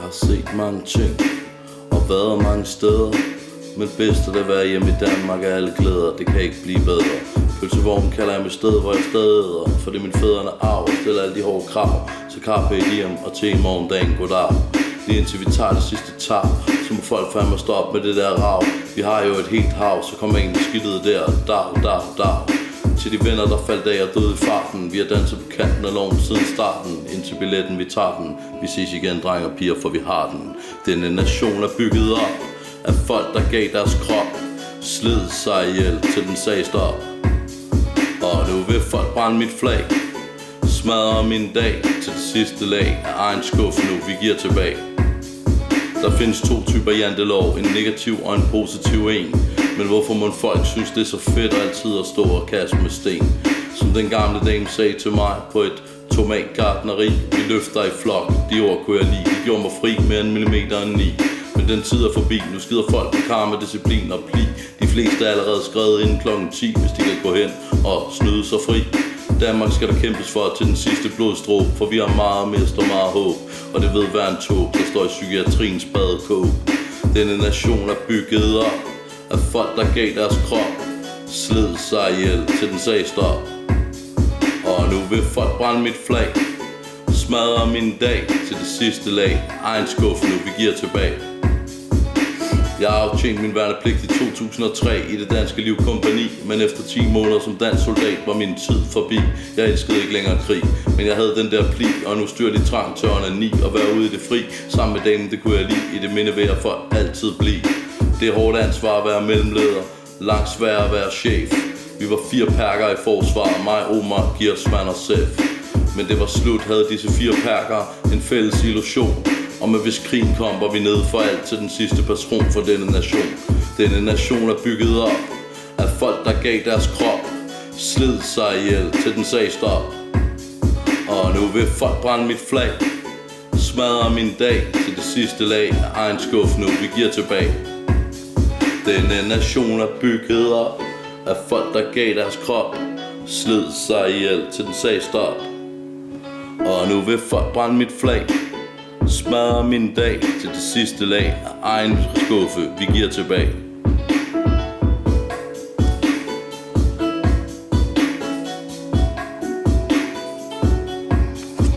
Jeg har set mange ting og været mange steder, men bedst er det at være hjemme i Danmark af alle glæder. Det kan ikke blive bedre. Pølsevognen kalder jeg mit sted, hvor jeg stadig æder, for det er min fædrene arv og stiller alle de hårde krav. Så carpe diem og til i morgendagen goddag. Lige indtil vi tager det sidste tab, så må folk fandme stå op med det der rav. Vi har jo et helt hav, så kom egentlig skidtet der. Dag. Til de venner, der faldt af og døde i farten. Vi har danset på kanten af loven siden starten. Indtil billetten, vi tager den. Vi ses igen, drenge og piger, for vi har den. Denne nation er bygget op af folk, der gav deres krop, slid sig ihjel til den sagde stop. Og nu vil folk brænde mit flag, smadre min dag til det sidste lag af egen skuffe nu, vi giver tilbage. Der findes to typer jantelov, en negativ og en positiv en. Men hvorfor må folk synes det er så fedt altid at stå og kaste med sten? Som den gamle dame sagde til mig på et tomatgartneri: vi løfter i flok, de ord kunne jeg lide. De gjorde mig fri mere en millimeter end 9. Men den tid er forbi, nu skider folk på karma, disciplin og pli. De fleste er allerede skrevet inden klokken 10, hvis de kan gå hen og snyde sig fri. Danmark skal der kæmpes for til den sidste blodstråb, for vi har meget mest og meget håb. Og det ved hver en tog, der står i psykiatriens badekåb. Denne nation er bygget op af folk, der gav deres krop, slid sig ihjel til den sagde stop. Og nu vil folk brænde mit flag, smadre min dag til det sidste lag. Egen skuffe nu, vi giver tilbage. Jeg har aftjent min værnepligt i 2003 i det danske livkompagni. Men efter 10 måneder som dansk soldat var min tid forbi. Jeg elskede ikke længere krig, men jeg havde den der pli. Og nu styrer de trang til onani og være ude i det fri. Sammen med damen, det kunne jeg lide. I det minde vil jeg for altid blive. Det er hårdt ansvar at være mellemleder, langt sværere at være chef. Vi var 4 perker i forsvaret, mig, Omar, Giersman og Sef. Men det var slut, havde disse 4 perker en fælles illusion om at hvis krigen kom, var vi nede for alt til den sidste patron for denne nation. Denne nation er bygget op af folk, der gav deres krop, slid sig ihjel til den sagde stop. Og nu vil folk brænde mit flag, smadre min dag til det sidste lag af egen skuffe nu, vi giver tilbage. Denne nation er bygget op af folk, der gav deres krop, slid sig ihjel til den sagde stop. Og nu vil folk brænde mit flag, smadre min dag til det sidste lag af egen skuffe, vi giver tilbage.